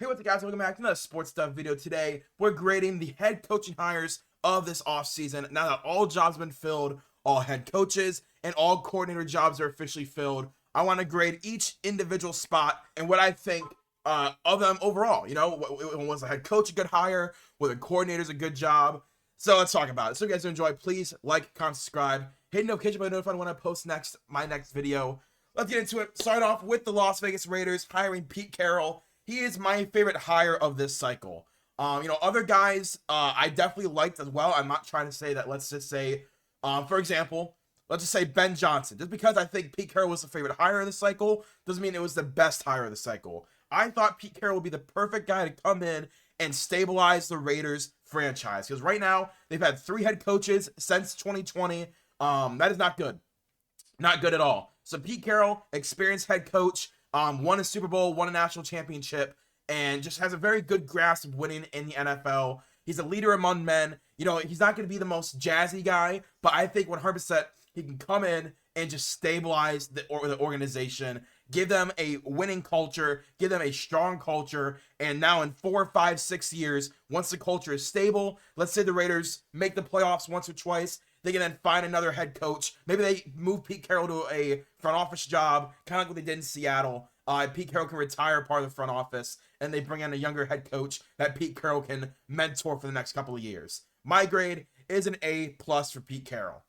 Hey, what's up, guys? Welcome back to another sports stuff video. Today, we're grading the head coaching hires of this offseason. Now that all jobs have been filled, all head coaches and all coordinator jobs are officially filled, I want to grade each individual spot and what I think of them overall. You know, was the head coach a good hire? Were the coordinators a good job? So let's talk about it. So if you guys enjoy, please like, comment, subscribe, hit the notification bell to be notified when I post my next video. Let's get into it. Start off with the Las Vegas Raiders hiring Pete Carroll. He is my favorite hire of this cycle. Other guys I definitely liked as well. I'm not trying to say that. Let's just say, for example, let's just say Ben Johnson. Just because I think Pete Carroll was the favorite hire of the cycle doesn't mean it was the best hire of the cycle. I thought Pete Carroll would be the perfect guy to come in and stabilize the Raiders franchise, because right now they've had 3 head coaches since 2020. That is not good. Not good at all. So Pete Carroll, experienced head coach, won a Super Bowl, won a national championship, and just has a very good grasp of winning in the NFL. He's a leader among men. You know, he's not going to be the most jazzy guy, but I think 100% he can come in and just stabilize the organization, give them a winning culture, give them a strong culture, and now in 4, 5, 6 years, once the culture is stable, let's say the Raiders make the playoffs once or twice, they can then find another head coach. Maybe they move Pete Carroll to a front office job, kind of like what they did in Seattle. Pete Carroll can retire part of the front office, and they bring in a younger head coach that Pete Carroll can mentor for the next couple of years. My grade is an A+ for Pete Carroll.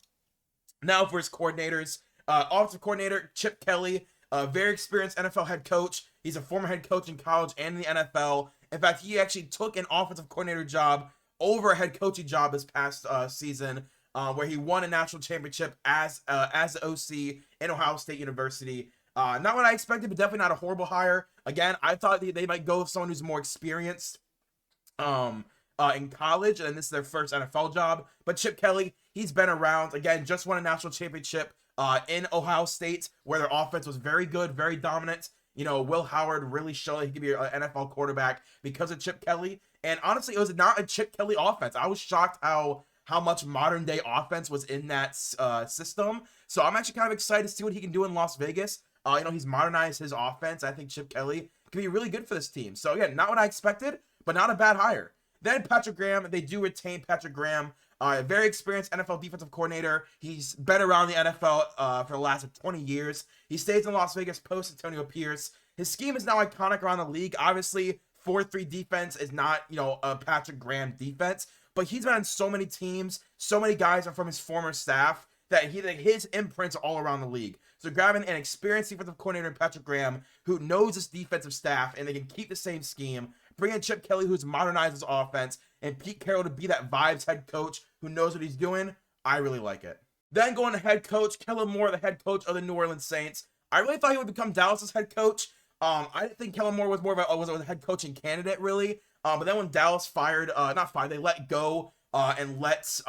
Now for his coordinators. Offensive coordinator, Chip Kelly, a very experienced NFL head coach. He's a former head coach in college and in the NFL. In fact, he actually took an offensive coordinator job over a head coaching job this past season, where he won a national championship as the OC in Ohio State University. Not what I expected, but definitely not a horrible hire. Again, I thought they might go with someone who's more experienced in college, and this is their first NFL job. But Chip Kelly, he's been around. Again, just won a national championship in Ohio State, where their offense was very good, very dominant. You know, Will Howard really showed he could be an NFL quarterback because of Chip Kelly. And honestly, it was not a Chip Kelly offense. I was shocked how much modern day offense was in that system. So I'm actually kind of excited to see what he can do in Las Vegas. He's modernized his offense. I think Chip Kelly can be really good for this team. So again, not what I expected, but not a bad hire. Then Patrick Graham, they do retain Patrick Graham, a very experienced NFL defensive coordinator. He's been around the NFL for the last 20 years. He stays in Las Vegas post Antonio Pierce. His scheme is now iconic around the league. Obviously, 4-3 defense is not, a Patrick Graham defense, but he's been on so many teams, so many guys are from his former staff that his imprints are all around the league. So grabbing an experienced defensive coordinator in Patrick Graham, who knows his defensive staff, and they can keep the same scheme, bring in Chip Kelly, who's modernized his offense, and Pete Carroll to be that vibes head coach who knows what he's doing, I really like it. Then going to head coach, Kellen Moore, the head coach of the New Orleans Saints. I really thought he would become Dallas's head coach. I didn't think Kellen Moore was more of a head coaching candidate, really. But then when Dallas they let go and let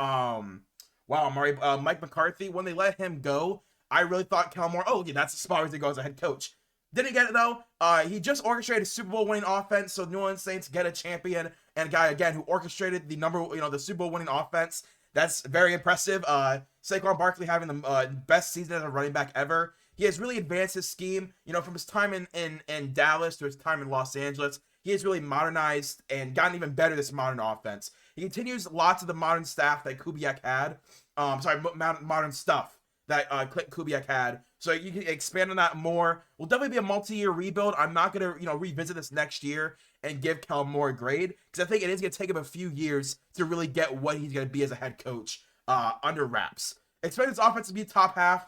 Mike McCarthy, when they let him go, I really thought Kellen Moore, that's the spot where he goes as a head coach. Didn't get it though. He just orchestrated a Super Bowl winning offense, so New Orleans Saints get a champion and a guy again who orchestrated the Super Bowl winning offense. That's very impressive. Saquon Barkley having the best season as a running back ever. He has really advanced his scheme, from his time in Dallas to his time in Los Angeles. He has really modernized and gotten even better this modern offense. He continues lots of the modern staff that Kubiak had. Modern stuff that Clint Kubiak had. So you can expand on that more. Will definitely be a multi-year rebuild. I'm not going to, revisit this next year and give Kellen Moore a grade, because I think it is going to take him a few years to really get what he's going to be as a head coach under wraps. Expect his offense to be top half.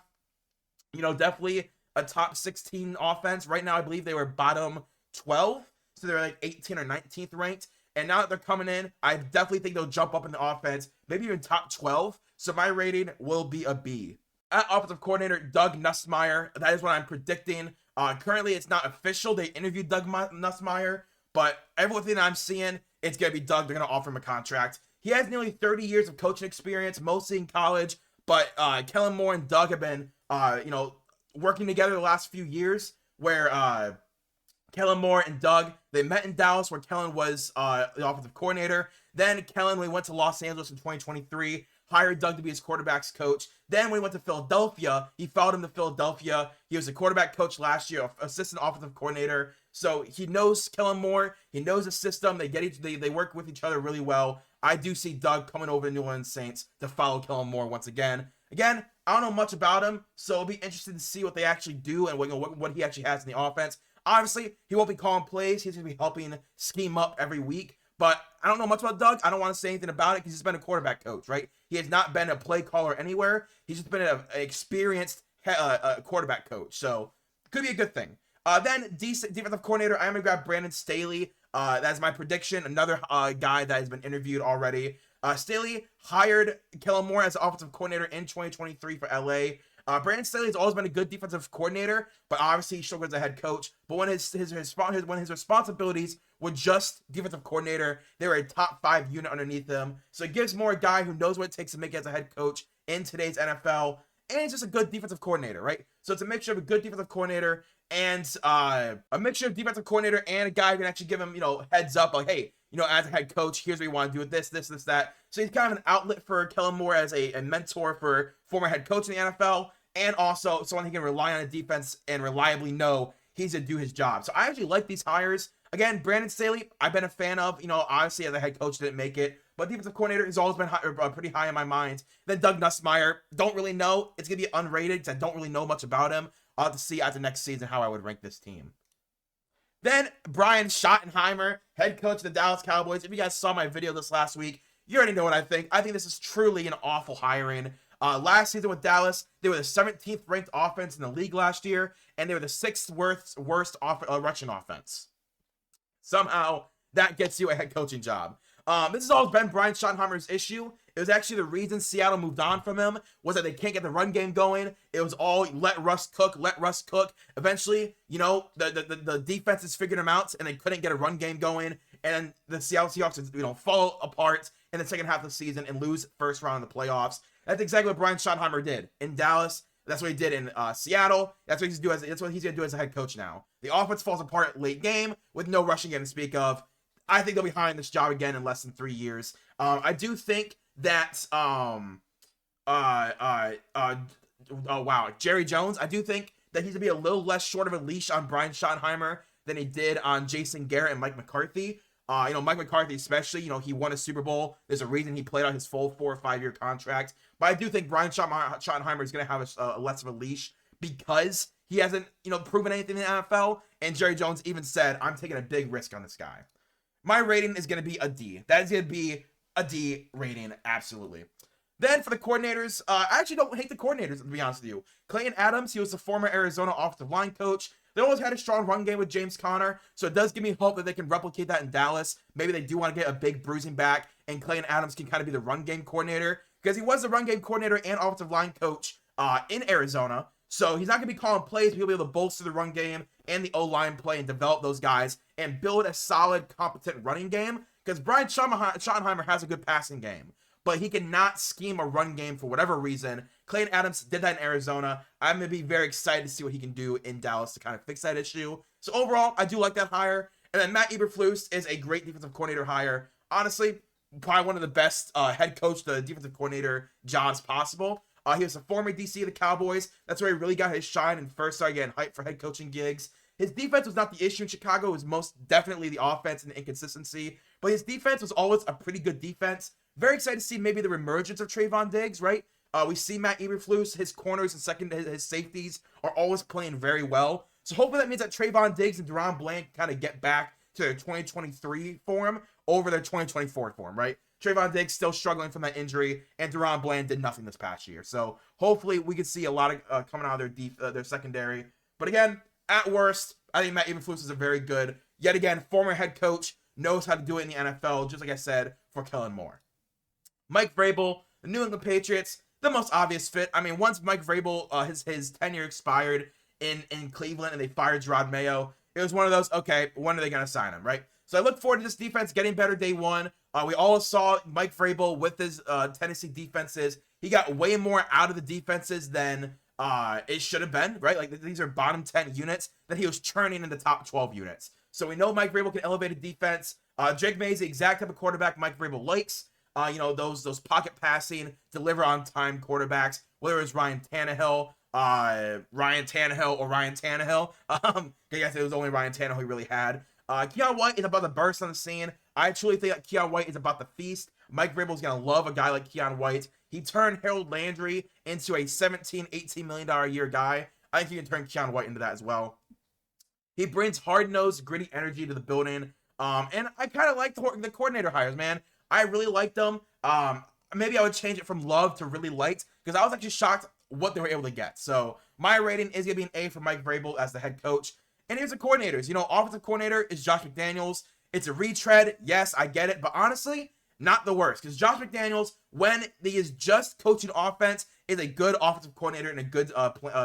Definitely a top 16 offense. Right now, I believe they were bottom 12. So they're like 18th or 19th ranked. And now that they're coming in, I definitely think they'll jump up in the offense, maybe even top 12. So my rating will be a B. At offensive coordinator, Doug Nussmeier. That is what I'm predicting. Currently, it's not official. They interviewed Doug Nussmeier, but everything I'm seeing, it's going to be Doug. They're going to offer him a contract. He has nearly 30 years of coaching experience, mostly in college, but Kellen Moore and Doug have been, working together the last few years, where Kellen Moore and Doug, they met in Dallas, where Kellen was the offensive coordinator. Then Kellen, when he went to Los Angeles in 2023, hired Doug to be his quarterback's coach. Then when he went to Philadelphia, he followed him to Philadelphia. He was a quarterback coach last year, assistant offensive coordinator. So he knows Kellen Moore. He knows the system. They work with each other really well. I do see Doug coming over to New Orleans Saints to follow Kellen Moore once again. Again, I don't know much about him, so it'll be interesting to see what they actually do and what he actually has in the offense. Obviously, he won't be calling plays. He's going to be helping scheme up every week. But I don't know much about Doug. I don't want to say anything about it because he's been a quarterback coach, right? He has not been a play caller anywhere. He's just been an experienced quarterback coach. So, could be a good thing. Then, defensive coordinator, I'm going to grab Brandon Staley. That's my prediction. Another guy that has been interviewed already. Staley hired Kellen Moore as offensive coordinator in 2023 for LA. Brandon Staley has always been a good defensive coordinator, but obviously he struggled as a head coach. But when his responsibilities were just defensive coordinator, they were a top 5 unit underneath him. So it gives Moore a guy who knows what it takes to make it as a head coach in today's NFL, and he's just a good defensive coordinator, right? So it's a mixture of a good defensive coordinator and a guy who can actually give him, heads up, like, hey, as a head coach, here's what you want to do with this, that. So he's kind of an outlet for Kellen Moore as a mentor for former head coach in the NFL, and also someone he can rely on a defense and reliably know he's going to do his job. So I actually like these hires. Again, Brandon Staley, I've been a fan of, obviously as a head coach didn't make it, but defensive coordinator has always been pretty high in my mind. Then Doug Nussmeier, don't really know. It's going to be unrated because I don't really know much about him. I'll have to see after next season how I would rank this team. Then Brian Schottenheimer, head coach of the Dallas Cowboys. If you guys saw my video this last week, you already know what I think. I think this is truly an awful hiring. Last season with Dallas, they were the 17th ranked offense in the league last year, and they were the 6th worst rushing offense. Somehow, that gets you a head coaching job. This has always been Brian Schottenheimer's issue. It was actually the reason Seattle moved on from him, was that they can't get the run game going. It was all let Russ cook. Eventually, the defenses figured him out, and they couldn't get a run game going. And the Seattle Seahawks, fall apart in the second half of the season and lose first round of the playoffs. That's exactly what Brian Schottenheimer did in Dallas. That's what he did in Seattle. That's what he's going to do as a head coach now. The offense falls apart late game with no rushing game to speak of. I think they'll be hiring this job again in less than 3 years. I do think that Jerry Jones, I do think that he's gonna be a little less short of a leash on Brian Schottenheimer than he did on Jason Garrett and Mike McCarthy. Mike McCarthy especially, he won a Super Bowl. There's a reason he played out his full 4 or 5 year contract. But I do think Brian Schottenheimer is going to have a less of a leash because he hasn't, proven anything in the NFL. And Jerry Jones even said, I'm taking a big risk on this guy. My rating is going to be a D. That is going to be a D rating, absolutely. Then for the coordinators, I actually don't hate the coordinators, to be honest with you. Clayton Adams, he was the former Arizona offensive line coach. They always had a strong run game with James Conner, so it does give me hope that they can replicate that in Dallas. Maybe they do want to get a big bruising back, and Clayton Adams can kind of be the run game coordinator, because he was the run game coordinator and offensive line coach in Arizona. So he's not going to be calling plays, but he'll be able to bolster the run game and the O-line play and develop those guys and build a solid, competent running game, because Brian Schottenheimer has a good passing game, but he cannot scheme a run game for whatever reason. Clayton Adams did that in Arizona. I'm going to be very excited to see what he can do in Dallas to kind of fix that issue. So overall, I do like that hire. And then Matt Eberflus is a great defensive coordinator hire. Honestly, probably one of the best head coach to defensive coordinator jobs possible. He was a former DC of the Cowboys. That's where he really got his shine and first started getting hyped for head coaching gigs. His defense was not the issue in Chicago. It was most definitely the offense and the inconsistency. But his defense was always a pretty good defense. Very excited to see maybe the reemergence of Trayvon Diggs, right? We see Matt Eberflus, his corners and his safeties are always playing very well. So hopefully that means that Trayvon Diggs and DaRon Bland kind of get back to their 2023 form over their 2024 form, right? Trayvon Diggs still struggling from that injury, and DaRon Bland did nothing this past year. So hopefully we could see a lot of coming out of their secondary. But again, at worst, I think Matt Eberflus is a very good, yet again, former head coach, knows how to do it in the NFL, just like I said, for Kellen Moore. Mike Vrabel, the New England Patriots, the most obvious fit. I mean, once Mike Vrabel, his tenure expired in Cleveland and they fired Gerard Mayo, it was one of those, okay, when are they going to sign him, right? So I look forward to this defense getting better day one. We all saw Mike Vrabel with his Tennessee defenses. He got way more out of the defenses than it should have been, right? Like, these are bottom 10 units that he was churning in the top 12 units. So we know Mike Vrabel can elevate a defense. Drake Maye is the exact type of quarterback Mike Vrabel likes. those pocket passing, deliver on time quarterbacks, whether it's Ryan Tannehill or Ryan Tannehill. I guess it was only Ryan Tannehill he really had. Keion White is about to burst on the scene. I truly think that Keion White is about the feast. Mike Vrabel's going to love a guy like Keion White. He turned Harold Landry into a $17, $18 million a year guy. I think you can turn Keion White into that as well. He brings hard-nosed, gritty energy to the building. And I kind of like the coordinator hires, man. I really like them. Maybe I would change it from love to really liked, because I was actually shocked what they were able to get. So my rating is going to be an A for Mike Vrabel as the head coach. And here's the coordinators. Offensive coordinator is Josh McDaniels. It's a retread. Yes, I get it. But honestly, not the worst. Because Josh McDaniels, when he is just coaching offense, is a good offensive coordinator and a good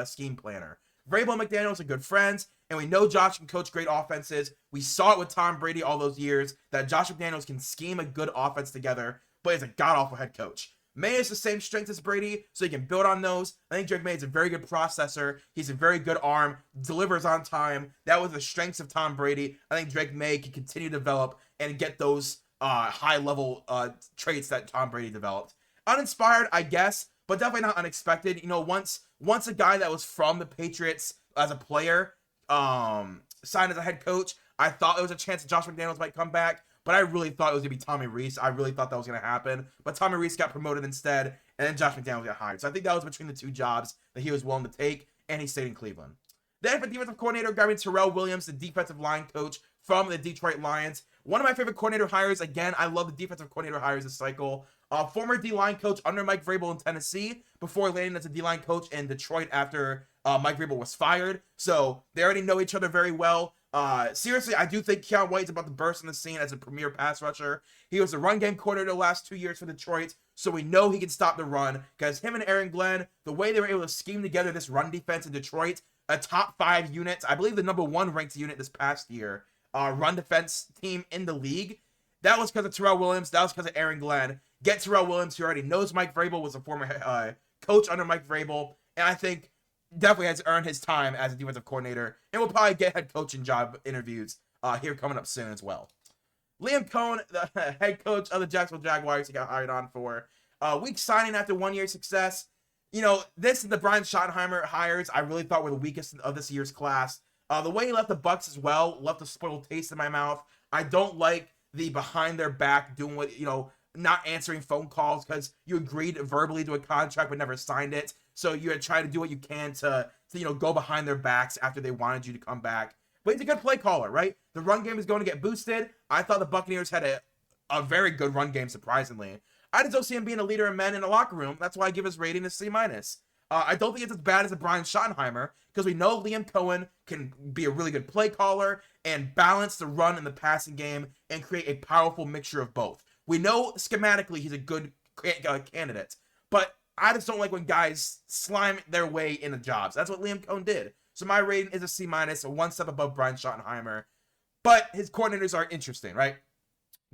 scheme planner. Vrabel and McDaniels are good friends, and we know Josh can coach great offenses. We saw it with Tom Brady all those years, that Josh McDaniels can scheme a good offense together, but he's a god-awful head coach. May has the same strength as Brady, so he can build on those. I think Drake May is a very good processor. He's a very good arm, delivers on time. That was the strengths of Tom Brady. I think Drake May can continue to develop and get those high-level traits that Tom Brady developed. Uninspired, I guess, but definitely not unexpected. Once a guy that was from the Patriots as a player signed as a head coach, I thought there was a chance that Josh McDaniels might come back, but I really thought it was going to be Tommy Rees. I really thought that was going to happen, but Tommy Rees got promoted instead, and then Josh McDaniels got hired. So I think that was between the two jobs that he was willing to take, and he stayed in Cleveland. Then for defensive coordinator, grabbing Terrell Williams, the defensive line coach from the Detroit Lions. One of my favorite coordinator hires. Again, I love the defensive coordinator hires this cycle. Former D-line coach under Mike Vrabel in Tennessee before landing as a D-line coach in Detroit after Mike Vrabel was fired. So they already know each other very well. Seriously, I do think Keion White is about to burst on the scene as a premier pass rusher. He was the run game coordinator the last 2 years for Detroit, so we know he can stop the run, because him and Aaron Glenn, the way they were able to scheme together this run defense in Detroit, a top 5 unit, I believe the number 1 ranked unit this past year, run defense team in the league. That was because of Terrell Williams. That was because of Aaron Glenn. Get Terrell Williams, who already knows Mike Vrabel, was a former coach under Mike Vrabel, and I think definitely has earned his time as a defensive coordinator, and will probably get head coaching job interviews here coming up soon as well. Liam Cohen, the head coach of the Jacksonville Jaguars, he got hired on for weak signing after 1 year success. This and the Brian Schottenheimer hires I really thought were the weakest of this year's class. The way he left the Bucs as well left a spoiled taste in my mouth. I don't like the behind their back doing what, not answering phone calls because you agreed verbally to a contract but never signed it. So you're trying to do what you can to go behind their backs after they wanted you to come back. But he's a good play caller, right? The run game is going to get boosted. I thought the Buccaneers had a very good run game, surprisingly. I just don't see him being a leader of men in the locker room. That's why I give his rating a C-. I don't think it's as bad as a Brian Schottenheimer, because we know Liam Cohen can be a really good play caller and balance the run and the passing game and create a powerful mixture of both. We know schematically he's a good candidate, but I just don't like when guys slime their way into jobs. That's what Liam Cohen did. So my rating is a C-, a 1 step above Brian Schottenheimer. But his coordinators are interesting, right?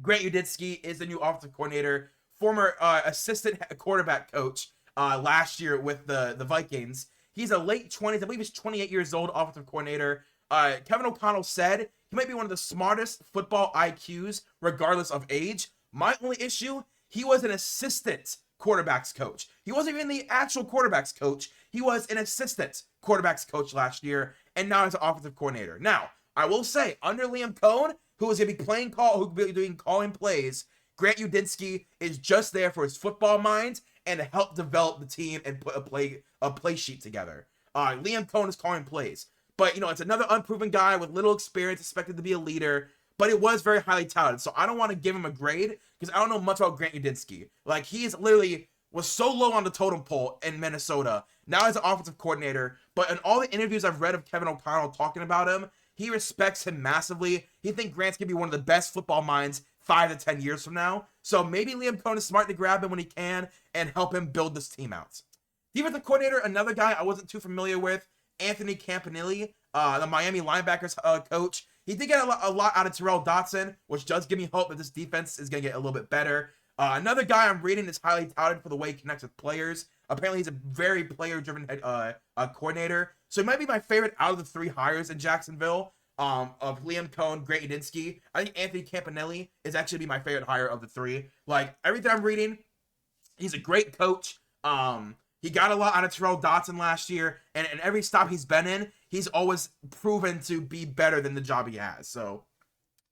Grant Udinski is the new offensive coordinator, former assistant quarterback coach last year with the Vikings. He's a late 20s, I believe he's 28 years old, offensive coordinator. Kevin O'Connell said he might be one of the smartest football IQs, regardless of age. My only issue, he was an assistant quarterbacks coach. He wasn't even the actual quarterbacks coach. He was an assistant quarterbacks coach last year, and now he's an offensive coordinator. Now, I will say, under Liam Cohen, who is going to be who will be doing calling plays, Grant Udinski is just there for his football mind and to help develop the team and put a play sheet together. Liam Cohen is calling plays, but it's another unproven guy with little experience, expected to be a leader. But it was very highly touted, so I don't want to give him a grade because I don't know much about Grant Udinski. Like, he's literally was so low on the totem pole in Minnesota. Now he's an offensive coordinator, but in all the interviews I've read of Kevin O'Connell talking about him, he respects him massively. He thinks Grant's going to be one of the best football minds 5 to 10 years from now. So maybe Liam Cohen is smart to grab him when he can and help him build this team out. Defensive coordinator, another guy I wasn't too familiar with, Anthony Campanile, the Miami linebackers coach. He did get a lot out of Terrell Dotson, which does give me hope that this defense is going to get a little bit better. Another guy I'm reading is highly touted for the way he connects with players. Apparently, he's a very player-driven coordinator. So he might be my favorite out of the 3 hires in Jacksonville. of Liam Cohn, Grant Udinski. I think Anthony Campanelli is actually be my favorite hire of the three. Like everything I'm reading, he's a great coach. He got a lot out of Terrell Dotson last year, and every stop he's been in, he's always proven to be better than the job he has. So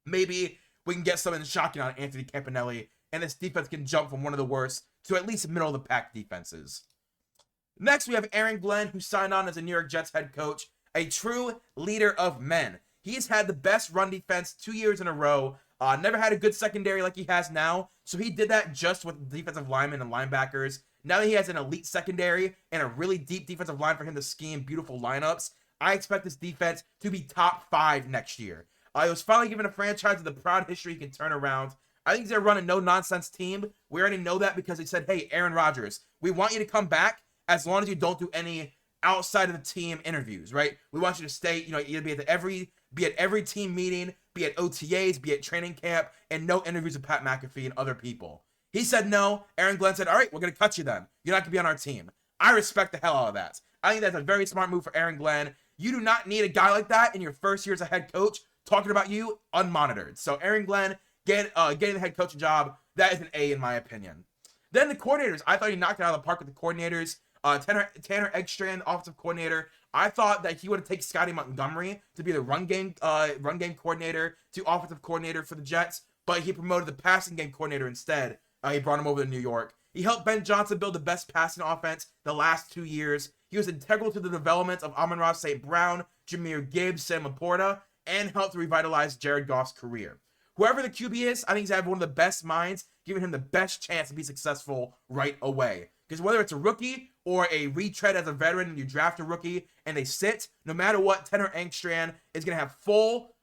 maybe we can get something shocking on Anthony Campanelli, and this defense can jump from one of the worst to at least middle of the pack defenses. Next, we have Aaron Glenn, who signed on as a New York Jets head coach, a true leader of men. He's had the best run defense 2 years in a row. Never had a good secondary like he has now, so he did that just with defensive linemen and linebackers. Now that he has an elite secondary and a really deep defensive line for him to scheme beautiful lineups, I expect this defense to be top 5 next year. It was finally given a franchise with a proud history he can turn around. I think they're running a no-nonsense team. We already know that because they said, hey, Aaron Rodgers, we want you to come back as long as you don't do any outside of the team interviews, right? We want you to stay, you'll be at every team meeting, be at OTAs, be at training camp, and no interviews with Pat McAfee and other people. He said no. Aaron Glenn said, all right, we're going to cut you then. You're not going to be on our team. I respect the hell out of that. I think that's a very smart move for Aaron Glenn. You do not need a guy like that in your first year as a head coach talking about you unmonitored. So Aaron Glenn getting the head coaching job, that is an A in my opinion. Then the coordinators. I thought he knocked it out of the park with the coordinators. Tanner Eggstrand, offensive coordinator. I thought that he would have taken Scotty Montgomery to be the run game coordinator to offensive coordinator for the Jets, but he promoted the passing game coordinator instead. He brought him over to New York. He helped Ben Johnson build the best passing offense the last 2 years. He was integral to the development of Amon-Ra St. Brown, Jahmyr Gibbs, Sam Laporta, and helped revitalize Jared Goff's career. Whoever the QB is, I think he's had one of the best minds, giving him the best chance to be successful right away. Because whether it's a rookie or a retread as a veteran and you draft a rookie and they sit, no matter what, Tanner Eggstrand is going to have full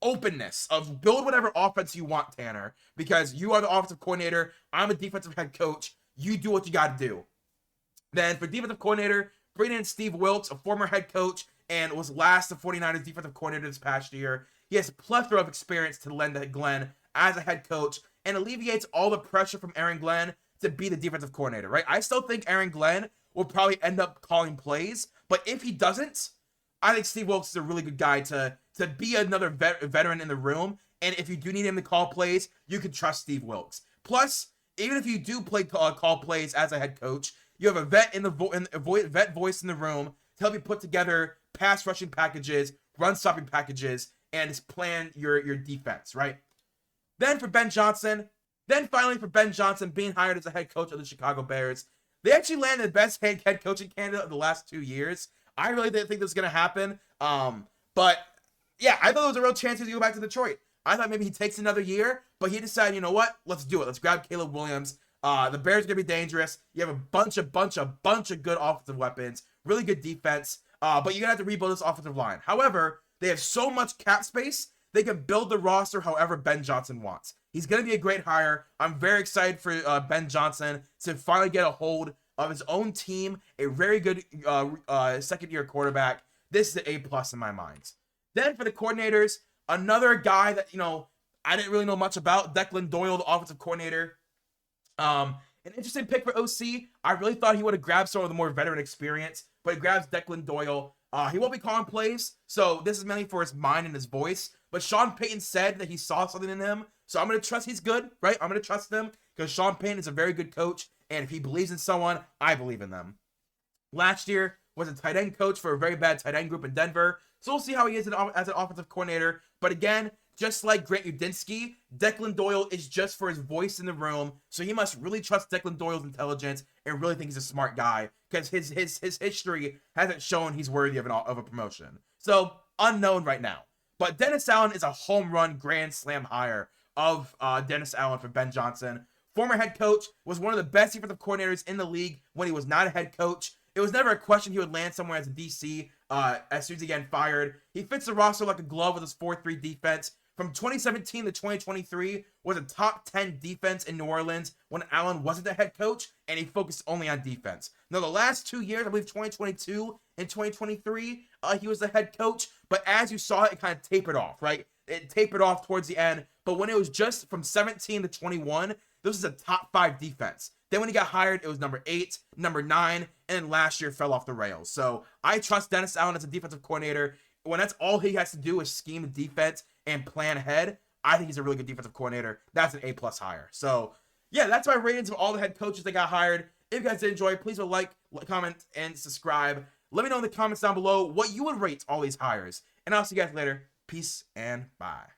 openness of build whatever offense you want, Tanner, because you are the offensive coordinator. I'm a defensive head coach. You do what you got to do. Then for defensive coordinator, bring in Steve Wilks, a former head coach and was last the 49ers defensive coordinator this past year. He has a plethora of experience to lend to Glenn as a head coach and alleviates all the pressure from Aaron Glenn to be the defensive coordinator, right? I still think Aaron Glenn will probably end up calling plays, but if he doesn't, I think Steve Wilks is a really good guy to be another veteran in the room, and if you do need him to call plays, you can trust Steve Wilks. Plus, even if you do call plays as a head coach, you have a vet vet voice in the room to help you put together pass rushing packages, run stopping packages, and just plan your defense, right? Then finally for Ben Johnson being hired as a head coach of the Chicago Bears, they actually landed the best head coaching candidate of the last 2 years. I really didn't think this was going to happen. But yeah, I thought there was a real chance to go back to Detroit. I thought maybe he takes another year, but he decided, you know what? Let's do it. Let's grab Caleb Williams. The Bears are going to be dangerous. You have a bunch of good offensive weapons, really good defense, but you're going to have to rebuild this offensive line. However, they have so much cap space, they can build the roster however Ben Johnson wants. He's going to be a great hire. I'm very excited for Ben Johnson to finally get a hold of his own team, a very good second-year quarterback. This is an A+ in my mind. Then for the coordinators, another guy that, I didn't really know much about, Declan Doyle, the offensive coordinator. An interesting pick for OC. I really thought he would have grabbed some of the more veteran experience, but he grabs Declan Doyle. He won't be calling plays, so this is mainly for his mind and his voice. But Sean Payton said that he saw something in him, so I'm going to trust he's good, right? I'm going to trust him because Sean Payton is a very good coach, and if he believes in someone, I believe in them. Last year was a tight end coach for a very bad tight end group in Denver, so we'll see how he is as an offensive coordinator. But again, just like Grant Udinski, Declan Doyle is just for his voice in the room, so he must really trust Declan Doyle's intelligence and really think he's a smart guy because his history hasn't shown he's worthy of a promotion. So unknown right now. But Dennis Allen is a home run grand slam hire of Dennis Allen for Ben Johnson. Former head coach, was one of the best defensive coordinators in the league when he was not a head coach. It was never a question he would land somewhere as a DC as soon as he got fired. He fits the roster like a glove with his 4-3 defense. From 2017 to 2023 was a top 10 defense in New Orleans when Allen wasn't the head coach and he focused only on defense. Now the last 2 years, I believe 2022 and 2023, he was the head coach, but as you saw it kind of tapered off, right? It tapered off towards the end, but when it was just from 17 to 21, this was a top 5 defense. Then when he got hired, it was number 8, number 9, and then last year fell off the rails. So I trust Dennis Allen as a defensive coordinator. when that's all he has to do is scheme the defense and plan ahead, I think he's a really good defensive coordinator. That's an A+ hire. So yeah, that's my ratings of all the head coaches that got hired. If you guys did enjoy, please like, comment, and subscribe. Let me know in the comments down below what you would rate all these hires. And I'll see you guys later. Peace and bye.